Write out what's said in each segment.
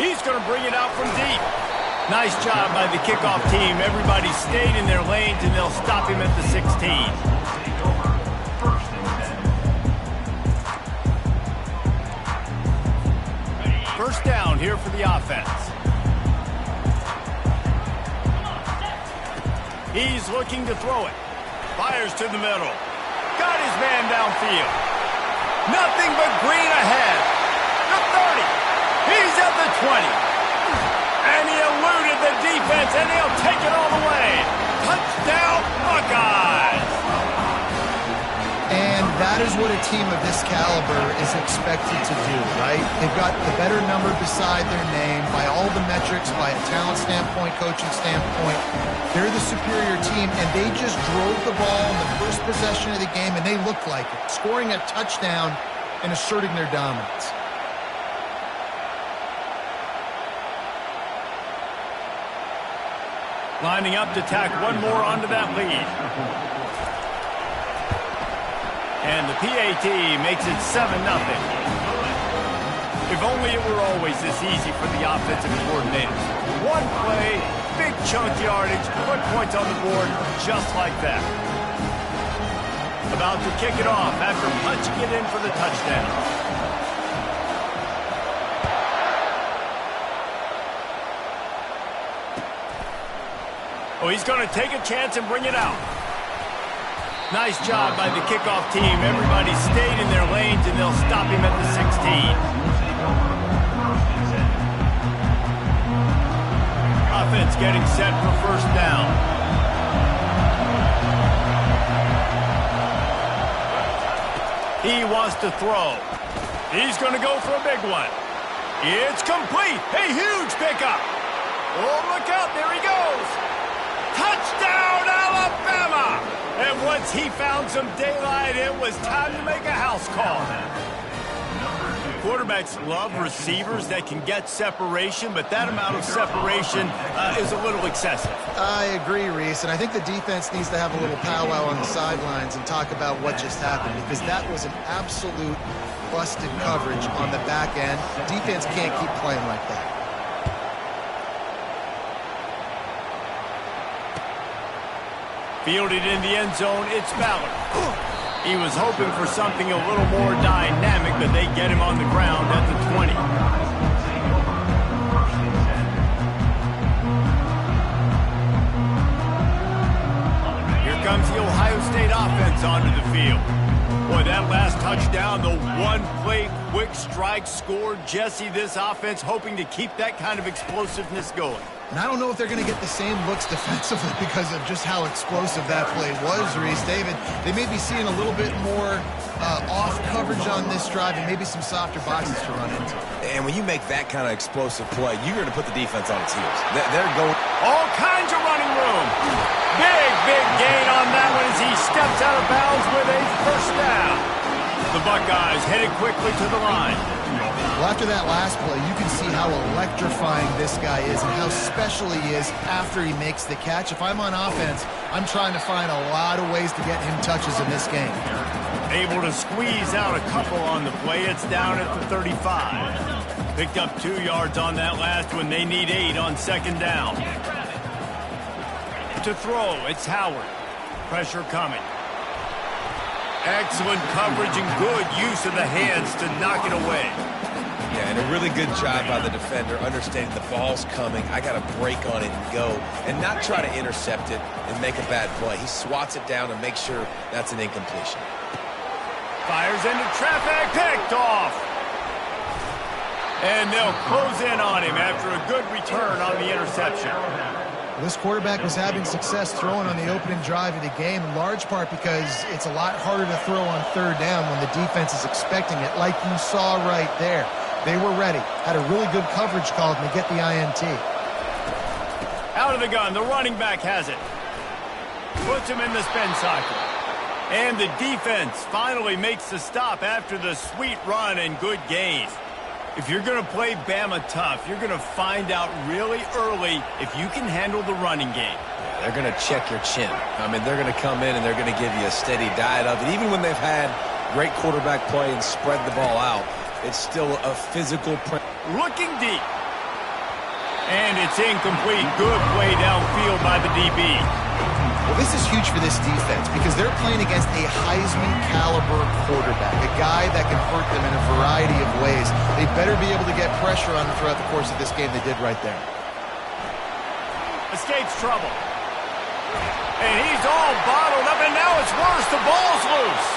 He's going to bring it out from deep. Nice job by the kickoff team. Everybody stayed in their lanes, and they'll stop him at the 16. First down here for the offense. He's looking to throw it. Fires to the middle. Got his man downfield. Nothing but green ahead. The 30. He's at the 20. And he eluded the defense, and he'll take it all the way. Touchdown, Buckeyes. And that is what a team of this caliber is expected to do, right? They've got the better number beside their name by all the metrics, by a talent standpoint, coaching standpoint. They're the superior team, and they just drove the ball in the first possession of the game, and they looked like it, scoring a touchdown and asserting their dominance. Lining up to tack one more onto that lead. And the PAT makes it 7-0. If only it were always this easy for the offensive coordinators. One play, big chunk yardage, put points on the board just like that. About to kick it off after punching it in for the touchdown. Oh, he's going to take a chance and bring it out. Nice job by the kickoff team. Everybody stayed in their lanes, and they'll stop him at the 16. Offense getting set for first down. He wants to throw. He's going to go for a big one. It's complete. A huge pickup. Oh, look out. There he goes. Touchdown, Alabama! And once he found some daylight, it was time to make a house call. Quarterbacks love receivers that can get separation, but that amount of separation is a little excessive. I agree, Reese, and I think the defense needs to have a little powwow on the sidelines and talk about what just happened, because that was an absolute busted coverage on the back end. Defense can't keep playing like that. Fielded in the end zone, it's Ballard. He was hoping for something a little more dynamic, but they get him on the ground at the 20. Here comes the Ohio State offense onto the field. Boy, that last touchdown, the one-play quick strike scored. Jesse, this offense hoping to keep that kind of explosiveness going. And I don't know if they're going to get the same looks defensively because of just how explosive that play was, Reese. David, they may be seeing a little bit more off coverage on this drive and maybe some softer boxes to run into. And when you make that kind of explosive play, you're going to put the defense on its heels. They're going... All kinds of running room. Big gain on that one as he steps out of bounds with a first down. The Buckeyes headed quickly to the line. Well, after that last play, you can see how electrifying this guy is and how special he is after he makes the catch. If I'm on offense, I'm trying to find a lot of ways to get him touches in this game. Able to squeeze out a couple on the play. It's down at the 35. Picked up 2 yards on that last one. They need 8 on second down. To throw, it's Howard. Pressure coming. Excellent coverage and good use of the hands to knock it away. Yeah, and a really good job by the defender understanding the ball's coming. I got to break on it and go and not try to intercept it and make a bad play. He swats it down and makes sure that's an incompletion. Fires into traffic, picked off. And they'll close in on him after a good return on the interception. This quarterback was having success throwing on the opening drive of the game, in large part because it's a lot harder to throw on third down when the defense is expecting it, like you saw right there. They were ready. Had a really good coverage call to get the INT. Out of the gun, the running back has it. Puts him in the spin cycle. And the defense finally makes the stop after the sweet run and good gain. If you're going to play Bama tough, you're going to find out really early if you can handle the running game. Yeah, they're going to check your chin. I mean, they're going to come in and they're going to give you a steady diet of it. Even when they've had great quarterback play and spread the ball out, it's still a physical... Looking deep. And it's incomplete. Good play downfield by the DB. Well, this is huge for this defense because they're playing against a Heisman-caliber quarterback, a guy that can hurt them in a variety of ways. They better be able to get pressure on him throughout the course of this game. They did right there. Escapes trouble. And he's all bottled up, and now it's worse. The ball's loose.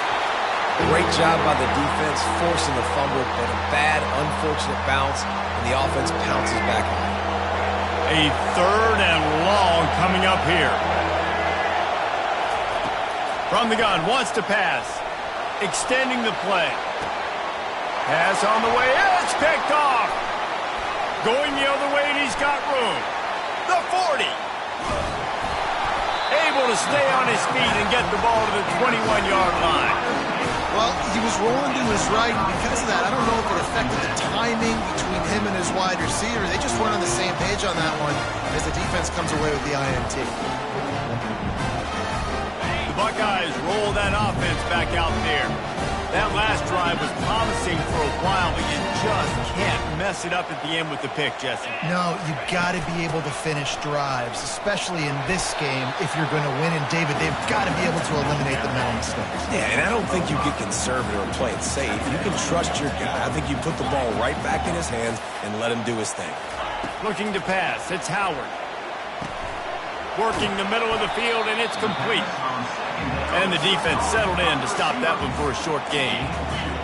Great job by the defense forcing the fumble, but a bad, unfortunate bounce, and the offense pounces back on it. A 3rd and long coming up here. From the gun, wants to pass. Extending the play. Pass on the way. It's picked off. Going the other way, and he's got room. The 40. Able to stay on his feet and get the ball to the 21-yard line. Well, he was rolling to his right, and because of that, I don't know if it affected the timing between him and his wide receiver. They just weren't on the same page on that one as the defense comes away with the INT. The Buckeyes roll that offense back out there. That last drive was promising for a while, but you just can't mess it up at the end with the pick, Jesse. No, you got to be able to finish drives, especially in this game if you're going to win. And, David, they've got to be able to eliminate the mental mistakes. Yeah, and I don't think you get conservative or play it safe. You can trust your guy. I think you put the ball right back in his hands and let him do his thing. Looking to pass. It's Howard. Working the middle of the field, and it's complete. And the defense settled in to stop that one for a short gain.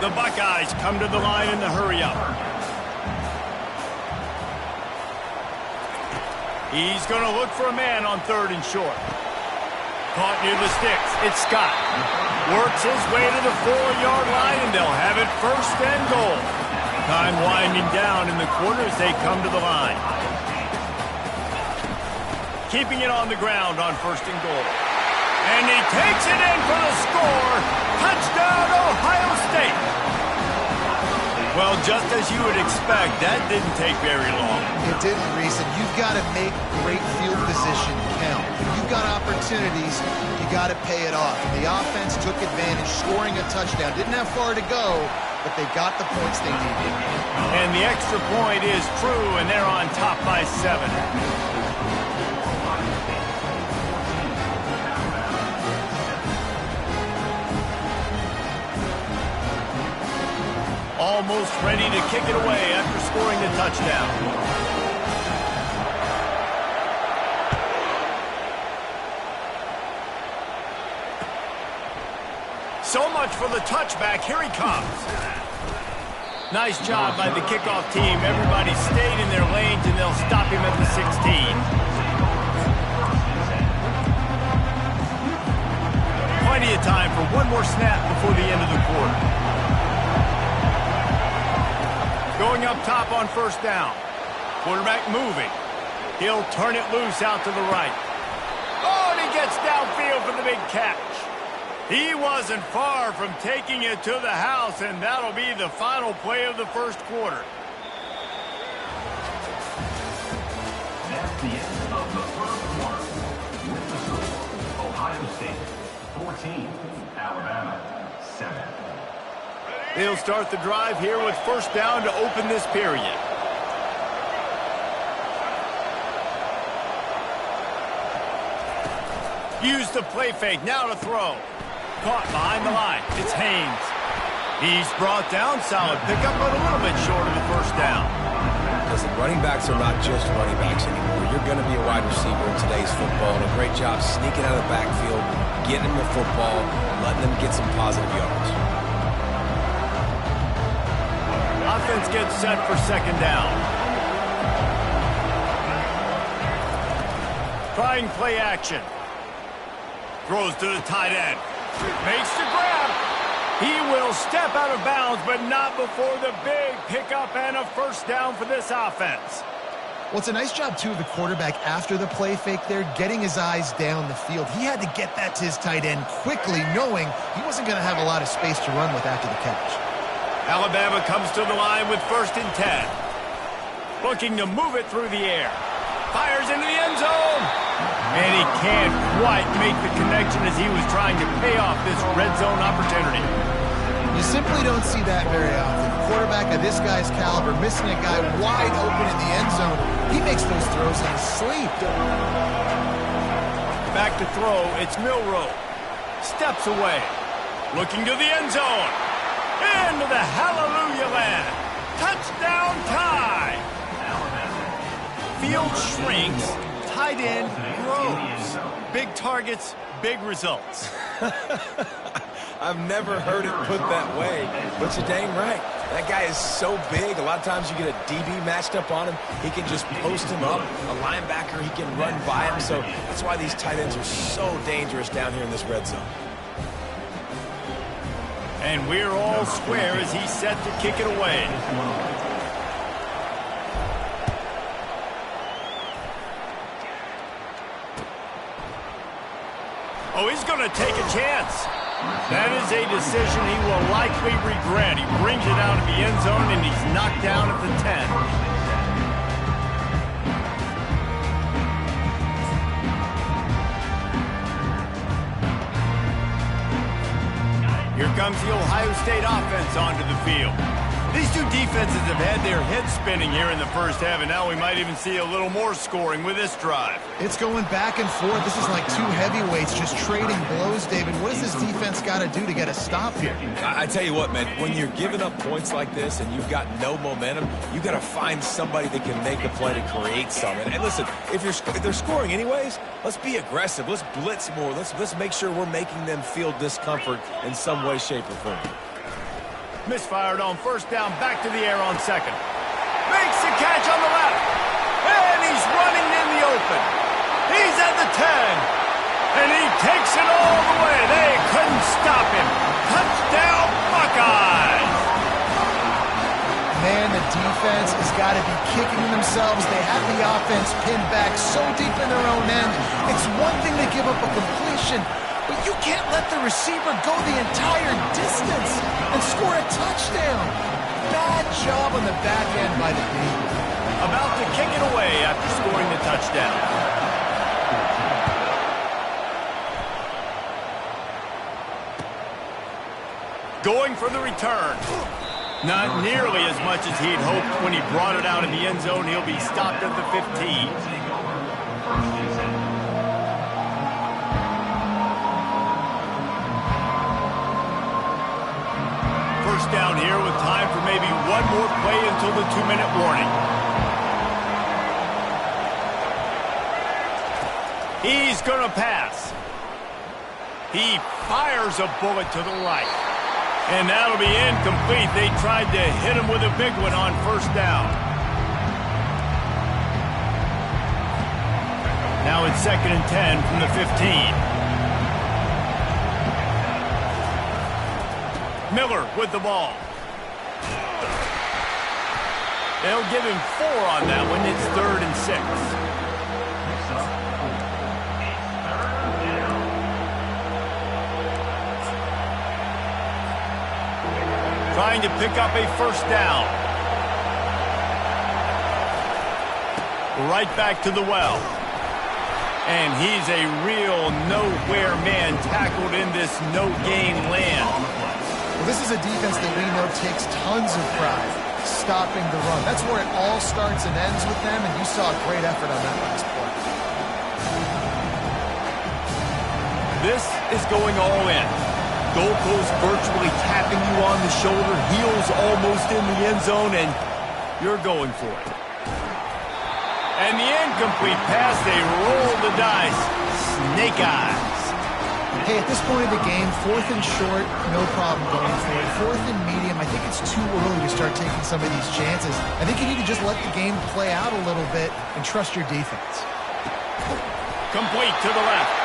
The Buckeyes come to the line in the hurry-up. He's going to look for a man on 3rd and short. Caught near the sticks. It's Scott. Works his way to the 4-yard line, and they'll have it 1st and goal. Time winding down in the quarter as they come to the line. Keeping it on the ground on 1st and goal. And he takes it in for the score. Touchdown, Ohio State. Well, just as you would expect, that didn't take very long. It didn't, Reese. You've got to make great field position count. If you've got opportunities, you got to pay it off. The offense took advantage, scoring a touchdown. Didn't have far to go, but they got the points they needed. And the extra point is true, and they're on top by 7. Almost ready to kick it away after scoring the touchdown. So much for the touchback. Here he comes. Nice job by the kickoff team. Everybody stayed in their lanes, and they'll stop him at the 16. Plenty of time for one more snap before the end of the quarter. Going up top on 1st down. Quarterback moving. He'll turn it loose out to the right. Oh, and he gets downfield for the big catch. He wasn't far from taking it to the house, and that'll be the final play of the 1st quarter. That's the end of the 1st quarter. With the score, Ohio State 14, Alabama 7. They'll start the drive here with 1st down to open this period. Use the play fake, now to throw. Caught behind the line, it's Haynes. He's brought down, solid pickup, but a little bit short of the 1st down. Listen, running backs are not just running backs anymore. You're going to be a wide receiver in today's football, and a great job sneaking out of the backfield, getting them the football, letting them get some positive yards. Offense gets set for 2nd down. Trying play action. Throws to the tight end. Makes the grab. He will step out of bounds, but not before the big pickup and a 1st down for this offense. Well, it's a nice job, too, of the quarterback after the play fake there, getting his eyes down the field. He had to get that to his tight end quickly, knowing he wasn't going to have a lot of space to run with after the catch. Alabama comes to the line with 1st and 10. Looking to move it through the air. Fires into the end zone. And he can't quite make the connection as he was trying to pay off this red zone opportunity. You You simply don't see that very often. A quarterback of this guy's caliber missing a guy wide open in the end zone. He makes those throws in his sleep. Back to throw, it's Milroe. Steps away. Looking to the end zone. Into the hallelujah land. Touchdown tie. Field shrinks. Tight end grows. Big targets, big results. I've never heard it put that way, but you're dang right. That guy is so big. A lot of times you get a DB matched up on him. He can just post him up. A linebacker, he can run by him. So that's why these tight ends are so dangerous down here in this red zone. And we're all square as he's set to kick it away. Oh, he's going to take a chance. That is a decision he will likely regret. He brings it out of the end zone, and he's knocked down at the 10. Here comes the Ohio State offense onto the field. These two defenses have had their heads spinning here in the first half, and now we might even see a little more scoring with this drive. It's going back and forth. This is like two heavyweights just trading blows, David. What does this defense got to do to get a stop here? I tell you what, man, when you're giving up points like this and you've got no momentum, you got to find somebody that can make a play to create something. And listen, if they're scoring anyways, let's be aggressive. Let's blitz more. Let's make sure we're making them feel discomfort in some way, shape, or form. Misfired on first down, back to the air on second. Makes the catch on the left. And he's running in the open. He's at the 10. And he takes it all the way. They couldn't stop him. Touchdown, Buckeyes. Man, the defense has got to be kicking themselves. They have the offense pinned back so deep in their own end. It's one thing to give up a completion, but you can't let the receiver go the entire distance and score a touchdown. Bad job on the back end by the team. About to kick it away after scoring the touchdown. Going for the return. Not nearly as much as he'd hoped when he brought it out in the end zone. He'll be stopped at the 15. First down here with time for maybe one more play until the 2-minute warning. He's going to pass. He fires a bullet to the right. And that'll be incomplete. They tried to hit him with a big one on first down. Now it's 2nd and 10 from the 15. Miller with the ball. They'll give him 4 on that one. It's 3rd and 6. Trying to pick up a first down. Right back to the well. And he's a real nowhere man tackled in this no-gain land. Well, this is a defense that we know takes tons of pride stopping the run. That's where it all starts and ends with them, and you saw a great effort on that last play. This is going all in. Goalpost virtually tapping you on the shoulder, heels almost in the end zone, and you're going for it. And the incomplete pass, they roll the dice. Snake eyes. Hey, at this point of the game, 4th and short, no problem going for it. 4th and medium, I think it's too early to start taking some of these chances. I think you need to just let the game play out a little bit and trust your defense. Complete to the left.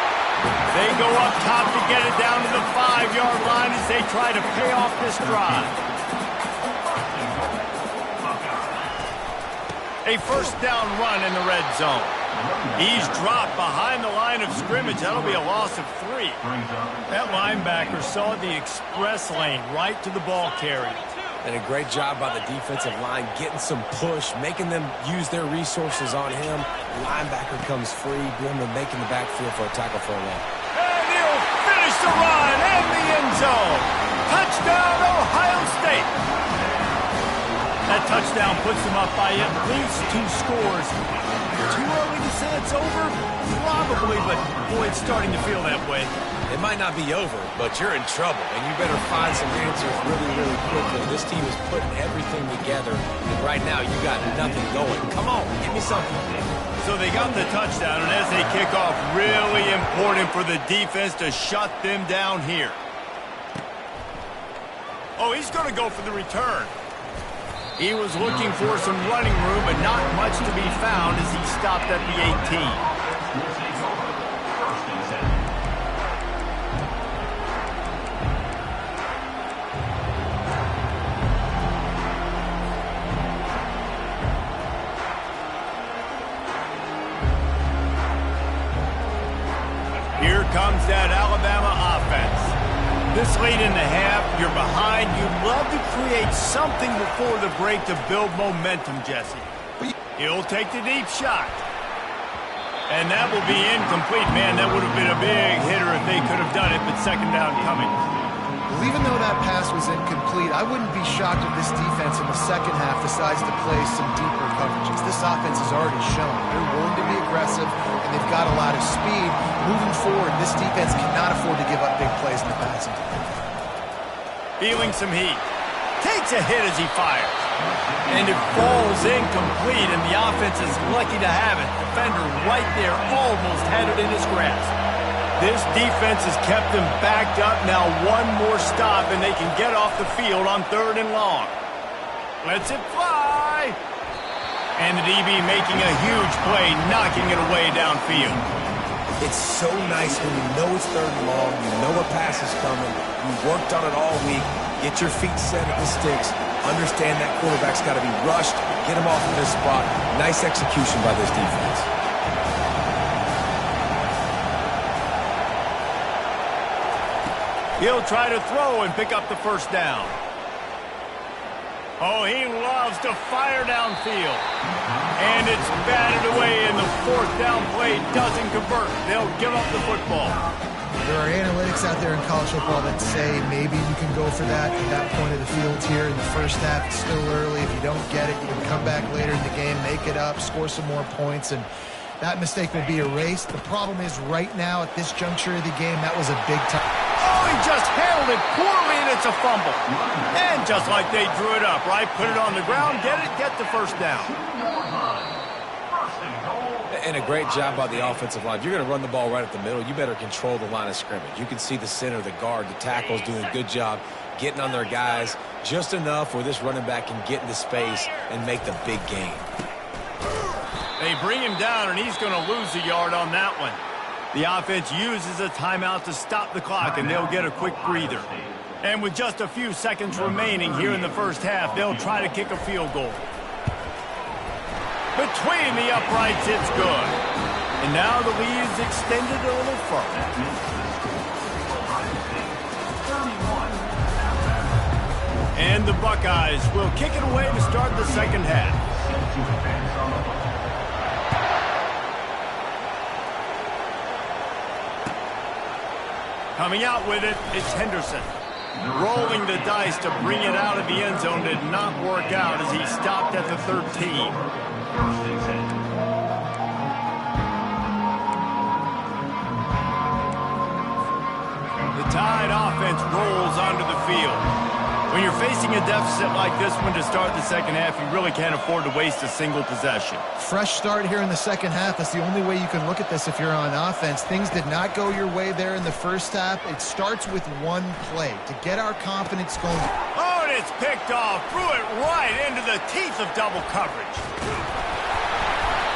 They go up top to get it down to the 5-yard line as they try to pay off this drive. A first down run in the red zone. He's dropped behind the line of scrimmage. That'll be a loss of 3. That linebacker saw the express lane right to the ball carrier. And a great job by the defensive line getting some push, making them use their resources on him. The linebacker comes free, doing the making the backfield for a tackle for a loss. And he'll finish the run in the end zone. Touchdown, Ohio! That touchdown puts them up by at least 2 scores. Too early to say it's over? Probably, but boy, it's starting to feel that way. It might not be over, but you're in trouble, and you better find some answers really, really quickly. This team is putting everything together, and right now you got nothing going. Come on, give me something. So they got the touchdown, and as they kick off, really important for the defense to shut them down here. Oh, he's going to go for the return. He was looking for some running room, but not much to be found as he stopped at the 18. Here comes that Alabama offense. This late in the half, you're behind. You'd love to create something before the break to build momentum, Jesse. He'll take the deep shot. And that will be incomplete. Man, that would have been a big hitter if they could have done it, but second down coming. Well, even though that pass was incomplete, I wouldn't be shocked if this defense in the second half decides to play some deeper coverages. This offense has already shown they're willing to be aggressive, and they've got a lot of speed. Moving forward, this defense cannot afford to give up big plays in the passing game. Feeling some heat. Takes a hit as he fires. And it falls incomplete, and the offense is lucky to have it. Defender right there almost had it in his grasp. This defense has kept them backed up. Now one more stop, and they can get off the field on 3rd and long. Lets it fly. And the DB making a huge play, knocking it away downfield. It's so nice when you know it's 3rd and long, you know a pass is coming, you worked on it all week, get your feet set at the sticks, understand that quarterback's got to be rushed, get him off of this spot. Nice execution by this defense. He'll try to throw and pick up the first down. Oh, he loves to fire downfield. And it's batted away, and the 4th down play doesn't convert. They'll give up the football. There are analytics out there in college football that say maybe you can go for that at that point of the field here in the first half. It's still early. If you don't get it, you can come back later in the game, make it up, score some more points, and that mistake will be erased. The problem is right now at this juncture of the game, that was a big time. Oh, he just handled it poorly, and it's a fumble. And just like they drew it up, right? Put it on the ground, get the first down. And a great job by the offensive line. If you're going to run the ball right at the middle, you better control the line of scrimmage. You can see the center, the guard, the tackles doing a good job getting on their guys just enough where this running back can get into space and make the big gain. They bring him down, and he's going to lose a yard on that one. The offense uses a timeout to stop the clock, and they'll get a quick breather. And with just a few seconds remaining here in the first half, they'll try to kick a field goal. Between the uprights, it's good. And now the lead is extended a little further. And the Buckeyes will kick it away to start the second half. Coming out with it, it's Henderson. Rolling the dice to bring it out of the end zone did not work out as he stopped at the 13. The Tide offense rolls onto the field. When you're facing a deficit like this one to start the second half, you really can't afford to waste a single possession. Fresh start here in the second half. That's the only way you can look at this if you're on offense. Things did not go your way there in the first half. It starts with one play to get our confidence going. Oh, and it's picked off. Threw it right into the teeth of double coverage.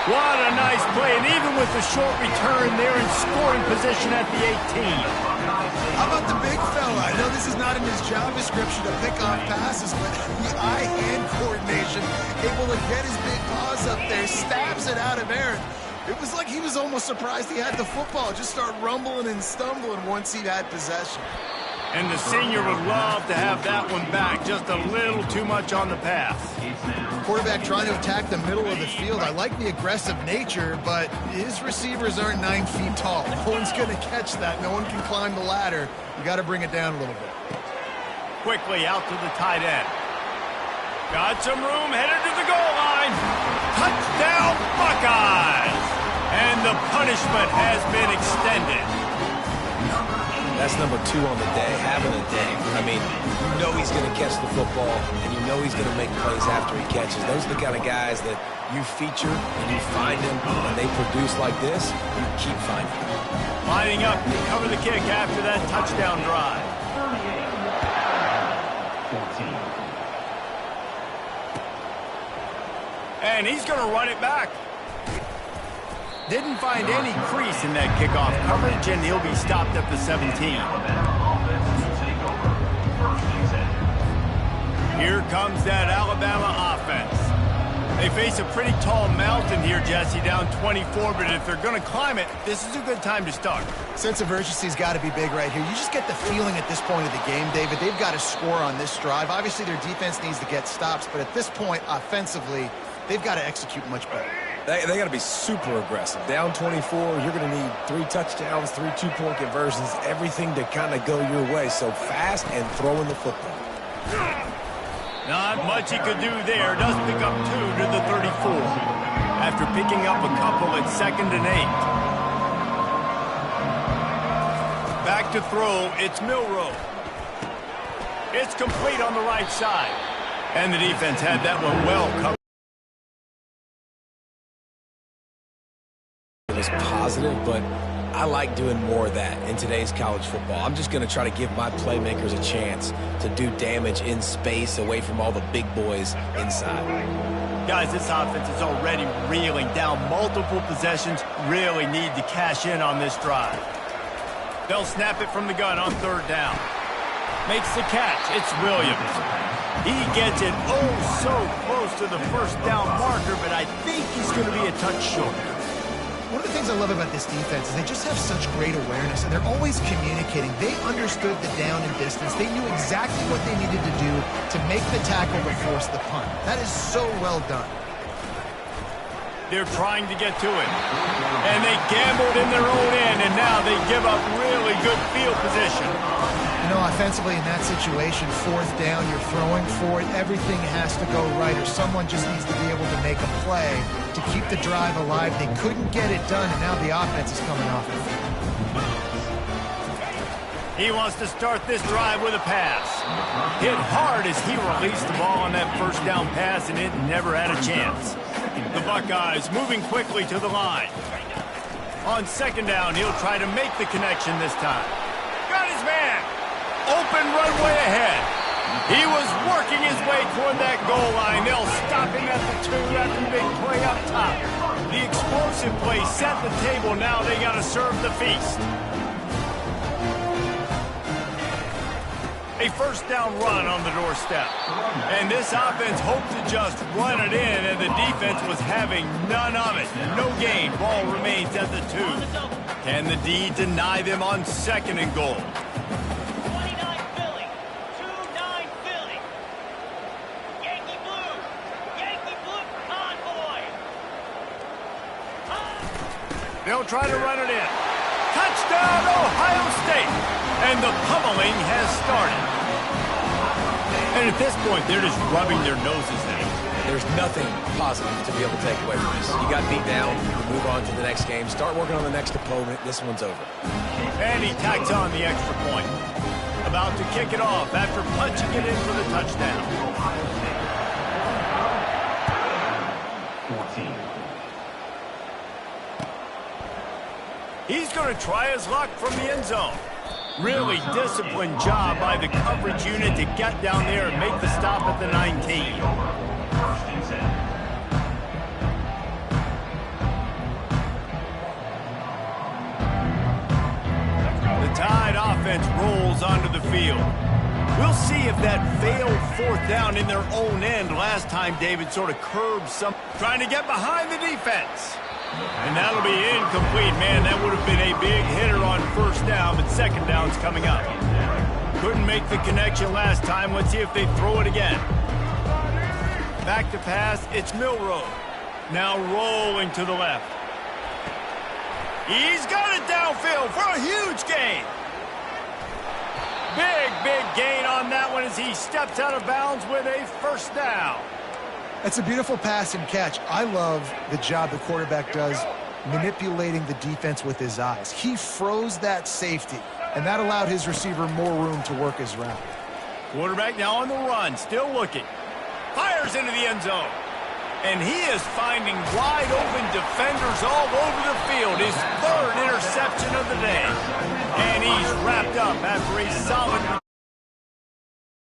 What a nice play, and even with the short return, they're in scoring position at the 18. How about the big fella? I know this is not in his job description to pick off passes, but the eye-hand coordination, able to get his big paws up there, stabs it out of Aaron. It was like he was almost surprised he had the football. Just start rumbling and stumbling once he had possession. And the senior would love to have that one back. Just a little too much on the pass. Quarterback trying to attack the middle of the field. I like the aggressive nature, but his receivers aren't 9 feet tall. No one's going to catch that. No one can climb the ladder. You got to bring it down a little bit. Quickly out to the tight end. Got some room, headed to the goal line. Touchdown, Buckeyes! And the punishment has been extended. That's number 2 on the day, having a day. I mean, you know he's going to catch the football, and you know he's going to make plays after he catches. Those are the kind of guys that you feature and you find them, and they produce like this, you keep finding them. Lining up to cover the kick after that touchdown drive. 14. And he's going to run it back. Didn't find any crease in that kickoff coverage, and he'll be stopped at the 17. Here comes that Alabama offense. They face a pretty tall mountain here, Jesse, down 24, but if they're going to climb it, this is a good time to start. Sense of urgency's got to be big right here. You just get the feeling at this point of the game, David, they've got to score on this drive. Obviously, their defense needs to get stops, but at this point, offensively, they've got to execute much better. They got to be super aggressive. Down 24, you're going to need 3 touchdowns, 3 two-point conversions, everything to kind of go your way. So fast and throwing the football. Not much he could do there. Does pick up 2 to the 34. After picking up a couple at 2nd and 8. Back to throw. It's Milroe. It's complete on the right side. And the defense had that one well covered. It was positive, but I like doing more of that in today's college football. I'm just going to try to give my playmakers a chance to do damage in space away from all the big boys inside. Guys, this offense is already reeling down multiple possessions. Really need to cash in on this drive. They'll snap it from the gun on 3rd down. Makes the catch. It's Williams. He gets it so close to the 1st down marker, but I think he's going to be a touch short. One of the things I love about this defense is they just have such great awareness, and they're always communicating. They understood the down and distance. They knew exactly what they needed to do to make the tackle to force the punt. That is so well done. They're trying to get to it. And they gambled in their own end, and now they give up really good field position. You know, offensively in that situation, 4th down, you're throwing for it. Everything has to go right, or someone just needs to be able to make a play to keep the drive alive. They couldn't get it done, and now the offense is coming off it. He wants to start this drive with a pass. Hit hard as he released the ball on that 1st down pass, and it never had a chance. The Buckeyes moving quickly to the line. On 2nd down, he'll try to make the connection this time. Got his man. Open runway ahead. He was working his way toward that goal line. They'll stop him at the 2 after the big play up top. The explosive play set the table. Now they got to serve the feast. A 1st down run on the doorstep. And this offense hoped to just run it in, and the defense was having none of it. No gain. Ball remains at the 2. Can the D deny them on 2nd and goal? They'll try to run it in. Touchdown, Ohio State! And the pummeling has started. And at this point, they're just rubbing their noses in it. There's nothing positive to be able to take away from this. You got beat down, you move on to the next game, start working on the next opponent. This one's over. And he tacks on the extra point. About to kick it off after punching it in for the touchdown. 14. He's going to try his luck from the end zone. Really disciplined job by the coverage unit to get down there and make the stop at the 19. 1st and 10. The Tide offense rolls onto the field. We'll see if that failed 4th down in their own end last time David sort of curbed some, trying to get behind the defense. And that'll be incomplete, man. That would have been a big hitter on 1st down, but 2nd down's coming up. Couldn't make the connection last time. Let's see if they throw it again. Back to pass. It's Milroe. Now rolling to the left. He's got it downfield for a huge gain. Big gain on that one as he steps out of bounds with a first down. That's a beautiful pass and catch. I love the job the quarterback does manipulating the defense with his eyes. He froze that safety, and that allowed his receiver more room to work his route. Quarterback now on the run, still looking. Fires into the end zone. And he is finding wide-open defenders all over the field. His third interception of the day. And he's wrapped up after a solid